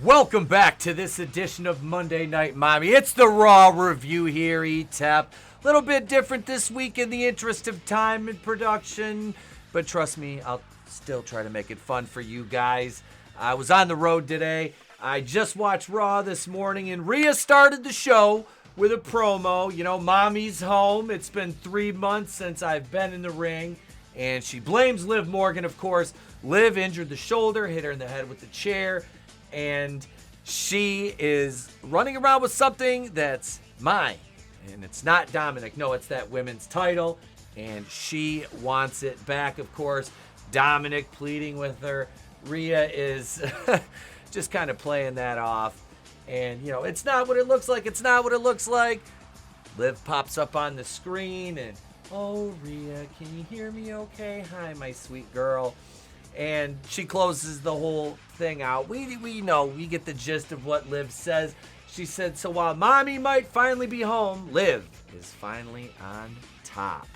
Welcome back to this edition of Monday Night Mommy. It's the Raw review here, Etep. A little bit different this week in the interest of time and production, but trust me, I'll still try to make it fun for you guys. I was on the road today. I just watched Raw this morning, and Rhea started the show with a promo. You know, Mommy's home. It's been 3 months since I've been in the ring, and she blames Liv Morgan, of course. Liv injured the shoulder, hit her in the head with the chair, and she is running around with something that's mine. And it's not Dominic. No, it's that women's title. And she wants it back, of course. Dominic pleading with her. Rhea is just kind of playing that off. And, you know, it's not what it looks like. It's not what it looks like. Liv pops up on the screen and, oh, Rhea, can you hear me okay? Hi, my sweet girl. And she closes the whole thing out. We know, we get the gist of what Liv says. She said, so while Mommy might finally be home, Liv is finally on top.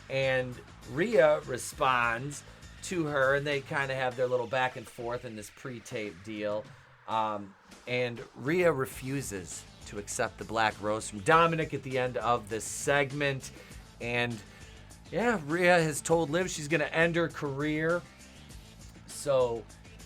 And Rhea responds to her, and they kind of have their little back and forth in this pre-tape deal. And Rhea refuses to accept the black rose from Dominic at the end of this segment. And yeah, Rhea has told Liv she's going to end her career. So,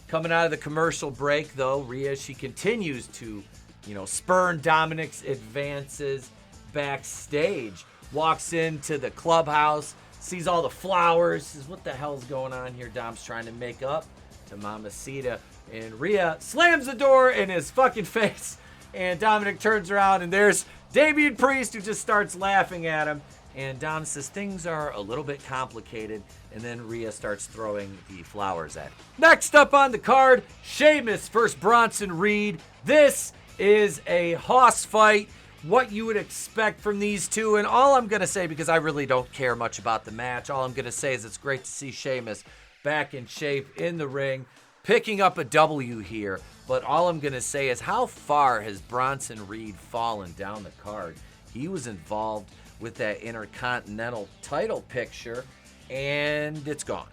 coming out of the commercial break, though, Rhea, she continues to, you know, spurn Dominic's advances backstage. Walks into the clubhouse, sees all the flowers, says, what the hell's going on here? Dom's trying to make up to Mamacita. And Rhea slams the door in his fucking face. And Dominic turns around, and there's Damian Priest, who just starts laughing at him. And Dom says things are a little bit complicated, and then Rhea starts throwing the flowers at him. Next up on the card, Sheamus versus Bronson Reed. This is a hoss fight, what you would expect from these two. And all I'm going to say, because I really don't care much about the match, all I'm going to say is it's great to see Sheamus back in shape in the ring, picking up a W here. But all I'm going to say is how far has Bronson Reed fallen down the card? He was involved with that Intercontinental title picture, and it's gone.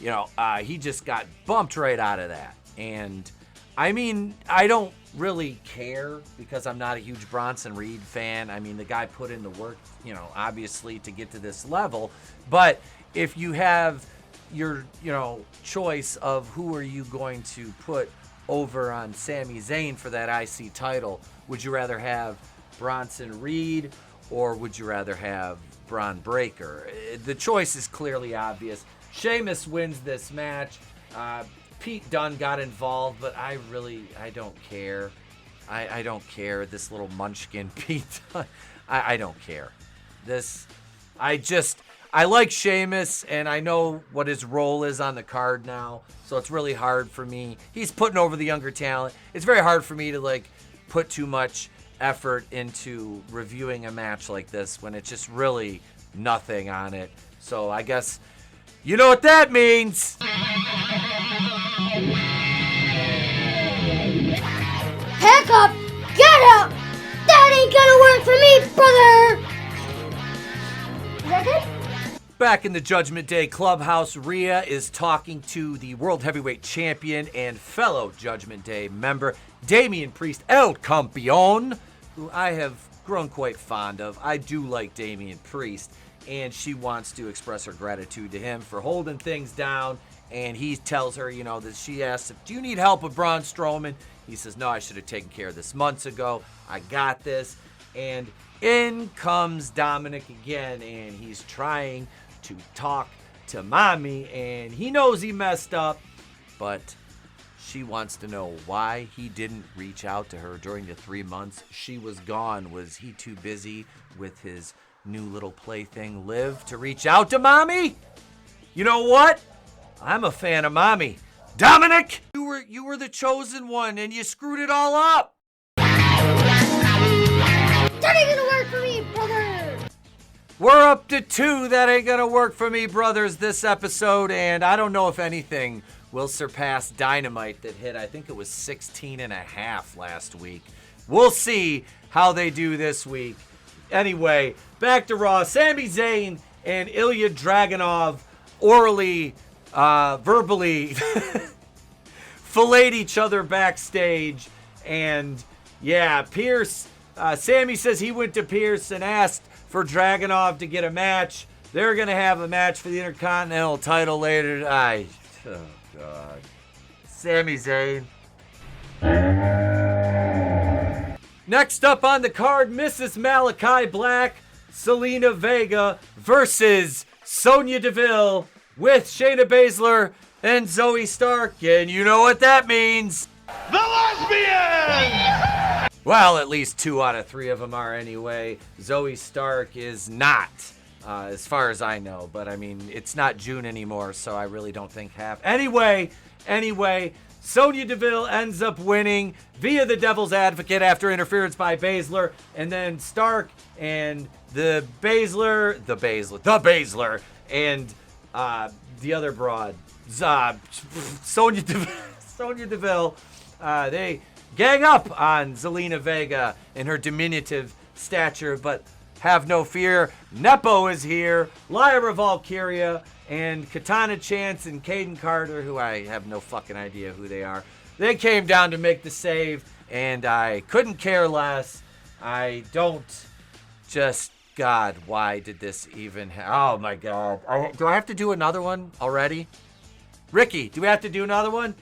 You know, he just got bumped right out of that. And, I mean, I don't really care because I'm not a huge Bronson Reed fan. I mean, the guy put in the work, you know, obviously to get to this level. But if you have your, you know, choice of who are you going to put over on Sami Zayn for that IC title, would you rather have Bronson Reed or would you rather have Braun Breaker? The choice is clearly obvious. Sheamus wins this match. Pete Dunne got involved, but I don't care. I don't care. This little munchkin Pete Dunne. I don't care. I like Sheamus, and I know what his role is on the card now, so it's really hard for me. He's putting over the younger talent. It's very hard for me to, like, put too much effort into reviewing a match like this when it's just really nothing on it. So I guess you know what that means. Pack up, get up. That ain't gonna work for me, brother. Is that good? Back in the Judgment Day clubhouse, Rhea is talking to the World Heavyweight Champion and fellow Judgment Day member, Damian Priest, El Campeon, who I have grown quite fond of. I do like Damian Priest, and she wants to express her gratitude to him for holding things down. And he tells her, you know, that she asks, do you need help with Braun Strowman? He says, no, I should have taken care of this months ago. I got this. And in comes Dominic again, and he's trying to talk to Mommy, and he knows he messed up, but she wants to know why he didn't reach out to her during the 3 months she was gone. Was he too busy with his new little plaything, Liv, to reach out to Mommy? You know what? I'm a fan of Mommy. Dominic, you were the chosen one, and you screwed it all up. That ain't gonna work for me, brother. We're up to 2. That ain't gonna work for me, brothers, this episode, and I don't know if anything will surpass Dynamite that hit, I think it was 16.5 last week. We'll see how they do this week. Anyway, back to Raw. Sami Zayn and Ilya Dragunov orally, verbally filleted each other backstage. And yeah, Pierce, Sammy says he went to Pierce and asked for Dragunov to get a match. They're going to have a match for the Intercontinental title later tonight. Oh, God. Sami Zayn. Next up on the card, Mrs. Malachi Black, Zelina Vega versus Sonya Deville with Shayna Baszler and Zoe Stark. And you know what that means. The lesbian! Well, at least 2 out of 3 of them are anyway. Zoe Stark is not, as far as I know. But, I mean, it's not June anymore, so I really don't think half. Anyway, Sonya Deville ends up winning via the Devil's Advocate after interference by Baszler. And then Stark and the Baszler, and the other broad, Sonya Deville, they gang up on Zelina Vega in her diminutive stature, but have no fear. Nepo is here, Lyra Valkyria, and Katana Chance and Caden Carter, who I have no fucking idea who they are. They came down to make the save, and I couldn't care less. I don't just... God, why did this even oh my God. Do I have to do another one already? Ricky, do we have to do another one?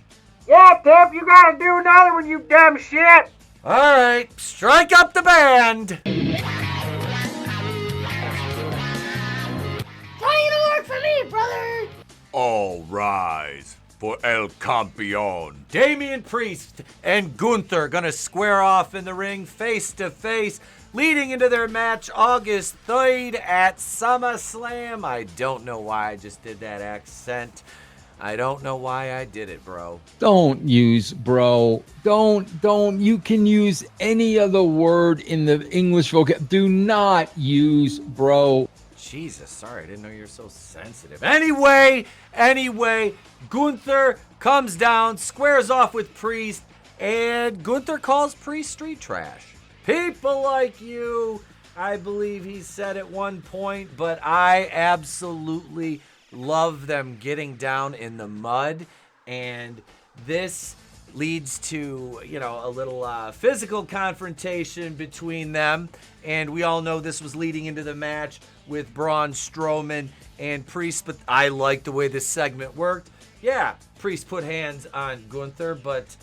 Yeah, Tip, you gotta do another one, you dumb shit! Alright, strike up the band! That ain't gonna work for me, brother! All rise for El Campeon. Damian Priest and Gunther gonna square off in the ring face to face, leading into their match August 3rd at SummerSlam. I don't know why I just did that accent. I don't know why I did it, bro. Don't use bro. Don't. You can use any other word in the English vocabulary. Do not use bro. Jesus, sorry, I didn't know you were so sensitive. Anyway, Gunther comes down, squares off with Priest, and Gunther calls Priest street trash. People like you, I believe he said at one point, but I absolutely love them getting down in the mud, and this leads to, a little physical confrontation between them, and we all know this was leading into the match with Braun Strowman and Priest, but I like the way this segment worked. Yeah, Priest put hands on Gunther, but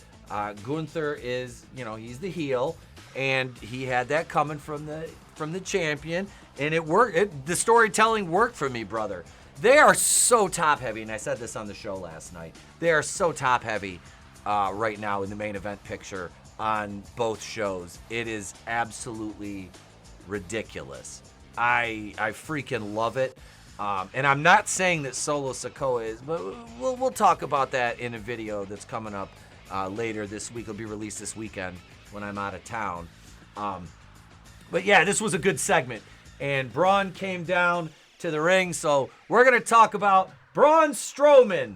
Gunther is, he's the heel, and he had that coming from the champion, and it worked. The storytelling worked for me, brother. They are so top heavy, and I said this on the show last night. They are so top heavy right now in the main event picture on both shows. It is absolutely ridiculous. I freaking love it. And I'm not saying that Solo Sikoa is, but we'll talk about that in a video that's coming up later this week. It'll be released this weekend when I'm out of town. But yeah, this was a good segment. And Braun came down to the ring, so we're going to talk about Braun Strowman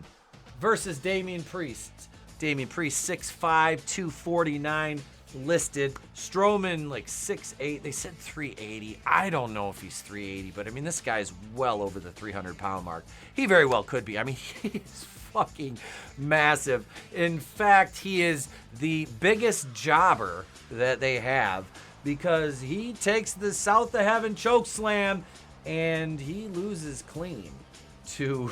versus Damian Priest. Damian Priest 6'5", 249 listed. Strowman like 6'8". They said 380. I don't know if he's 380, but I mean, this guy's well over the 300-pound mark. He very well could be. I mean, he is fucking massive. In fact, he is the biggest jobber that they have because he takes the South of Heaven choke slam and he loses clean to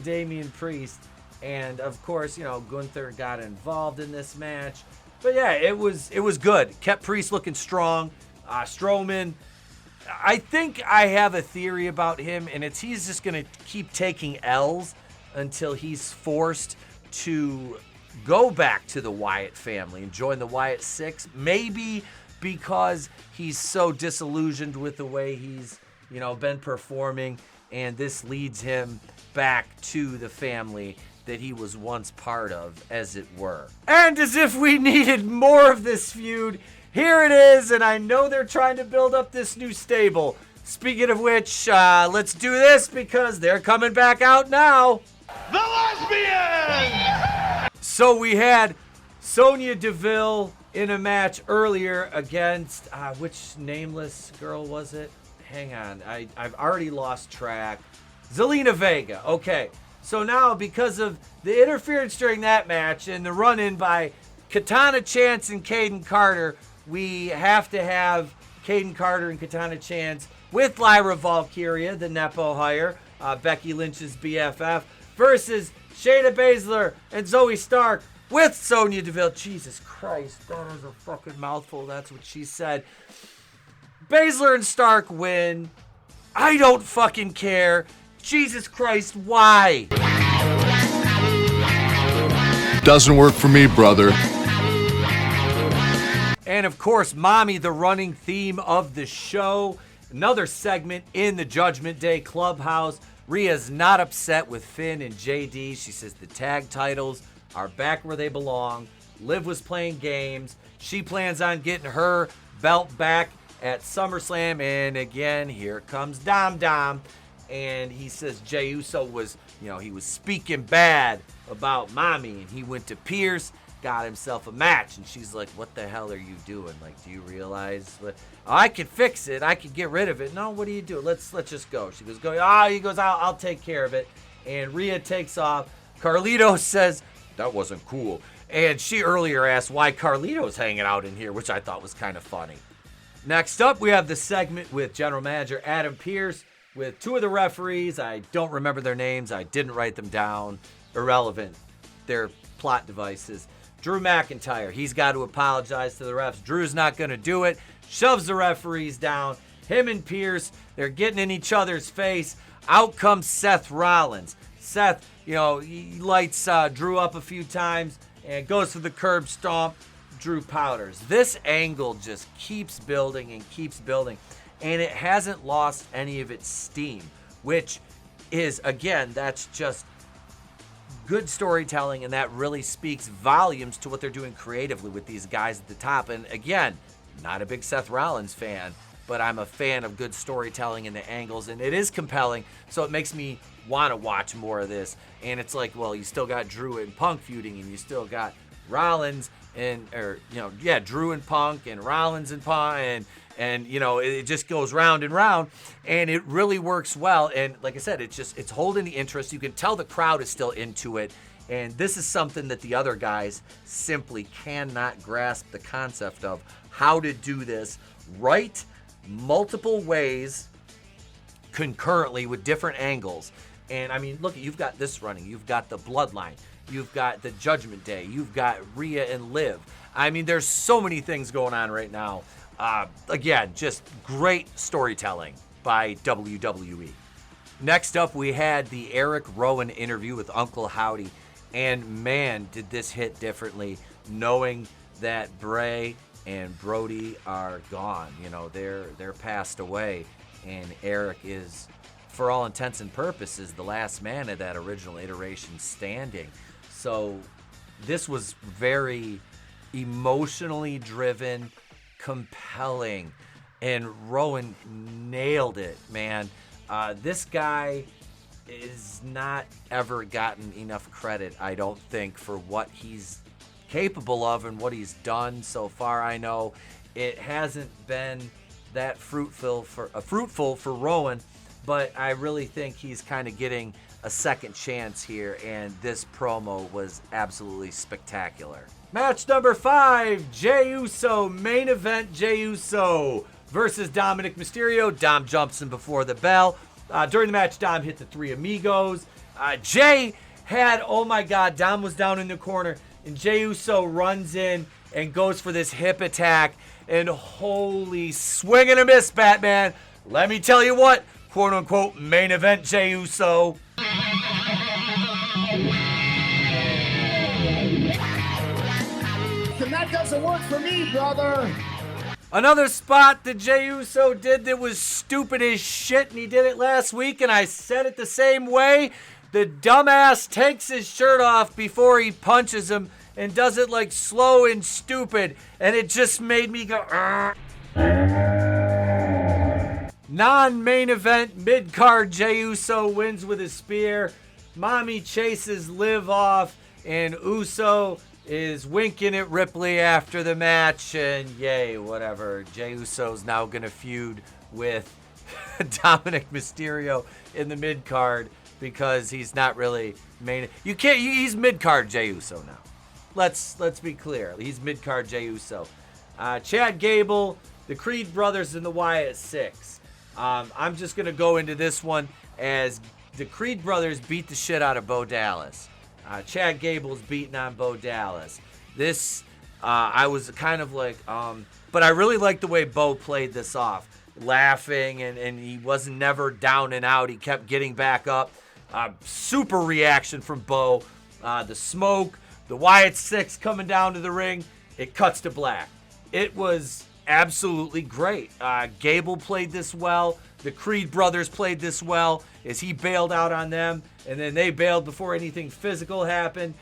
Damian Priest. And of course, Gunther got involved in this match. But yeah, it was good. Kept Priest looking strong. Strowman, I think I have a theory about him, and it's he's just going to keep taking L's until he's forced to go back to the Wyatt family and join the Wyatt Six. Maybe because he's so disillusioned with the way he's, been performing, and this leads him back to the family that he was once part of, as it were. And as if we needed more of this feud, here it is, and I know they're trying to build up this new stable. Speaking of which, let's do this because they're coming back out now. The lesbian! So we had Sonya Deville in a match earlier against, which nameless girl was it? Hang on, I've already lost track. Zelina Vega, okay. So now, because of the interference during that match and the run-in by Katana Chance and Caden Carter, we have to have Caden Carter and Katana Chance with Lyra Valkyria, the Nepo hire, Becky Lynch's BFF, versus Shayna Baszler and Zoe Stark with Sonya Deville. Jesus Christ, that is a fucking mouthful. That's what she said. Baszler and Stark win. I don't fucking care. Jesus Christ, why? Doesn't work for me, brother. And of course, Mommy, the running theme of the show. Another segment in the Judgment Day Clubhouse. Rhea's not upset with Finn and JD. She says the tag titles are back where they belong. Liv was playing games. She plans on getting her belt back at SummerSlam. And again, here comes Dom. And he says Jey Uso was, he was speaking bad about Mommy. And he went to Pierce, got himself a match. And she's like, what the hell are you doing? Like, do you realize what? Oh, I could fix it. I could get rid of it. No, what do you do? Let's just go. She goes, he goes, I'll take care of it. And Rhea takes off. Carlito says, that wasn't cool. And she earlier asked why Carlito's hanging out in here, which I thought was kind of funny. Next up, we have the segment with General Manager Adam Pearce with two of the referees. I don't remember their names. I didn't write them down. Irrelevant. They're plot devices. Drew McIntyre, he's got to apologize to the refs. Drew's not going to do it. Shoves the referees down. Him and Pierce, they're getting in each other's face. Out comes Seth Rollins. Seth, he lights Drew up a few times and goes for the curb stomp. Drew powders. This angle just keeps building and keeps building. And it hasn't lost any of its steam, which is, again, that's just good storytelling, and that really speaks volumes to what they're doing creatively with these guys at the top. And again, not a big Seth Rollins fan, but I'm a fan of good storytelling and the angles, and it is compelling, so it makes me want to watch more of this. And it's like, well, you still got Drew and Punk feuding, and you still got Rollins Drew and Punk and Rollins and Punk, and it just goes round and round, and it really works well. And like I said, it's holding the interest. You can tell the crowd is still into it, and this is something that the other guys simply cannot grasp the concept of how to do this right multiple ways concurrently with different angles. And I mean, look, you've got this running, you've got the Bloodline, you've got the Judgment Day, you've got Rhea and Liv. I mean, there's so many things going on right now. Again, just great storytelling by WWE. Next up, we had the Eric Rowan interview with Uncle Howdy. And man, did this hit differently, knowing that Bray and Brody are gone. They're passed away. And Eric is, for all intents and purposes, the last man of that original iteration standing. So this was very emotionally driven, compelling, and Rowan nailed it, man. This guy is not ever gotten enough credit, I don't think, for what he's capable of and what he's done so far. I know it hasn't been that fruitful for Rowan, but I really think he's kind of getting a second chance here, and this promo was absolutely spectacular. Match number 5, Jey Uso, main event. Jey Uso versus Dominic Mysterio. Dom jumps in before the bell. During the match, Dom hit the Three Amigos. Jey had, oh my God, Dom was down in the corner, and Jey Uso runs in and goes for this hip attack, and holy swing and a miss, Batman. Let me tell you what, quote unquote, main event Jey Uso. And that doesn't work for me, brother. Another spot that Jey Uso did that was stupid as shit, and he did it last week, and I said it the same way. The dumbass takes his shirt off before he punches him and does it like slow and stupid, and it just made me go, Argh. Non-main event, mid-card, Jey Uso wins with a spear. Mommy chases Liv off, and Uso is winking at Ripley after the match, and yay, whatever. Jey Uso's now going to feud with Dominic Mysterio in the mid-card. because he's not really main. You can't. He's mid-card Jey Uso now. Let's be clear. He's mid-card Jey Uso. Chad Gable, the Creed brothers, and the Wyatt Six. I'm just gonna go into this one as the Creed brothers beat the shit out of Bo Dallas. Chad Gable's beating on Bo Dallas. This, I was kind of like, but I really liked the way Bo played this off. Laughing, and he wasn't never down and out. He kept getting back up. Super reaction from Bo. The smoke, the Wyatt Six coming down to the ring. It cuts to black. It was absolutely great. Gable played this well. The Creed brothers played this well as he bailed out on them, and then they bailed before anything physical happened.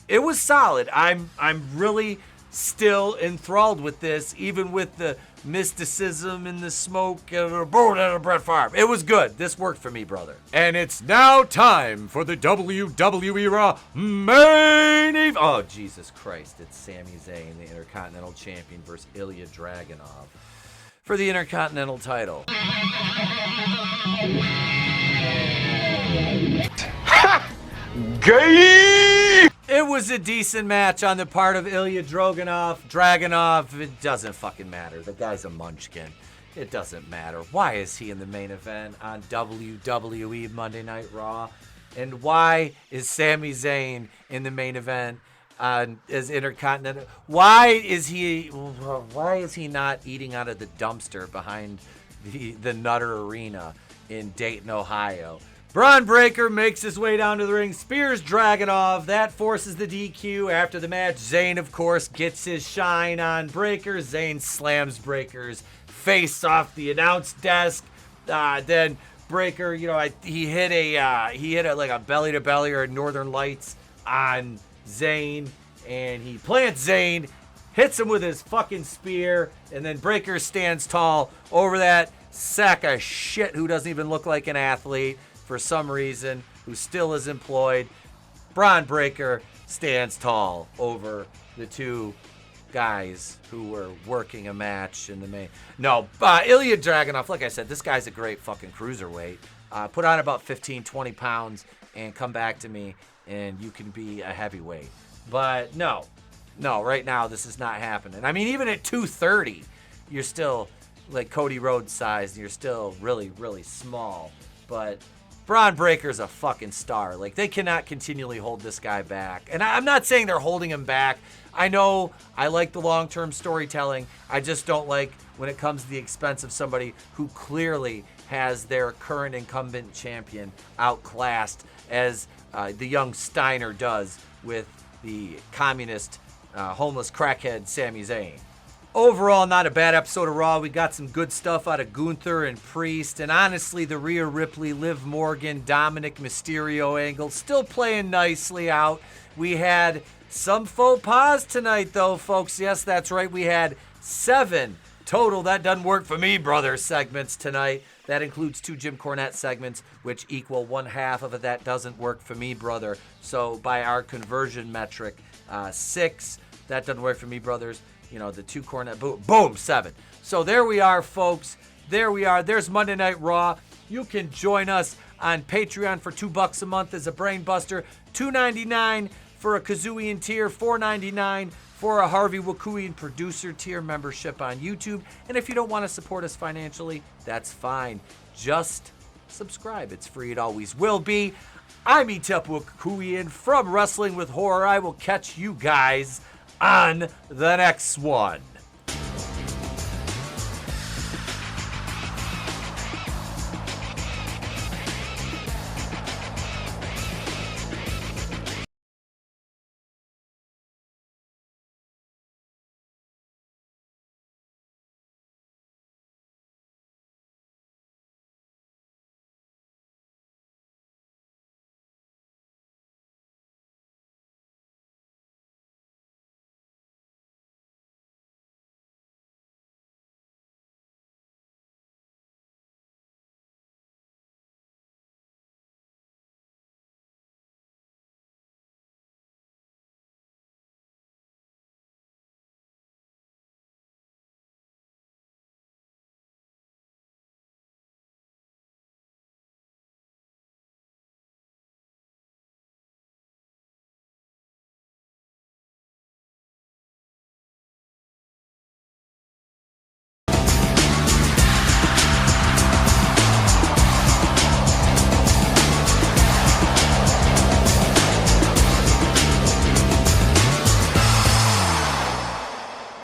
It was solid. I'm really still enthralled with this, even with the mysticism and the smoke and a boat out of Brett Favre. It was good. This worked for me, brother. And it's now time for the WWE Raw main event. Oh, Jesus Christ. It's Sami Zayn, the Intercontinental Champion, versus Ilya Dragunov for the Intercontinental title. Gay! It was a decent match on the part of Ilya Dragunov. It doesn't fucking matter. The guy's a munchkin. It doesn't matter. Why is he in the main event on WWE Monday Night Raw? And why is Sami Zayn in the main event as Intercontinental? Why is he not eating out of the dumpster behind the Nutter Arena in Dayton, Ohio? Braun Breaker makes his way down to the ring, spears Dragunov. That forces the DQ. After the match, Zayn, of course, gets his shine on Breaker. Zayn slams Breaker's face off the announce desk. Then Breaker, he hit like a belly to belly or Northern Lights on Zayn, and he plants Zayn, hits him with his fucking spear, and then Breaker stands tall over that sack of shit who doesn't even look like an athlete for some reason, who still is employed. Braun Breaker stands tall over the two guys who were working a match in the main. No, Ilya Dragunov, like I said, this guy's a great fucking cruiserweight. Put on about 15, 20 pounds and come back to me and you can be a heavyweight. But no, right now this is not happening. I mean, even at 230, you're still like Cody Rhodes size, and you're still really, really small. But Braun Breaker's a fucking star. Like, they cannot continually hold this guy back. And I'm not saying they're holding him back. I know I like the long-term storytelling. I just don't like when it comes to the expense of somebody who clearly has their current incumbent champion outclassed, as the young Steiner does with the communist, homeless crackhead Sami Zayn. Overall, not a bad episode of Raw. We got some good stuff out of Gunther and Priest. And honestly, the Rhea Ripley, Liv Morgan, Dominic Mysterio angle still playing nicely out. We had some faux pas tonight, though, folks. Yes, that's right. We had 7 total That Doesn't Work For Me, brother segments tonight. That includes 2 Jim Cornette segments, which equal 1/2 of a That Doesn't Work For Me, brother. So by our conversion metric, 6 That Doesn't Work For Me, brothers. The 2 Cornette, boom, 7. So there we are, folks. There we are. There's Monday Night Raw. You can join us on Patreon for $2 a month as a brain buster, $2.99 for a Kazooian tier, $4.99 for a Harvey Wakuian producer tier membership on YouTube. And if you don't want to support us financially, that's fine. Just subscribe. It's free. It always will be. I'm Etep Wakuian from Wrestling with Horror. I will catch you guys on the next one.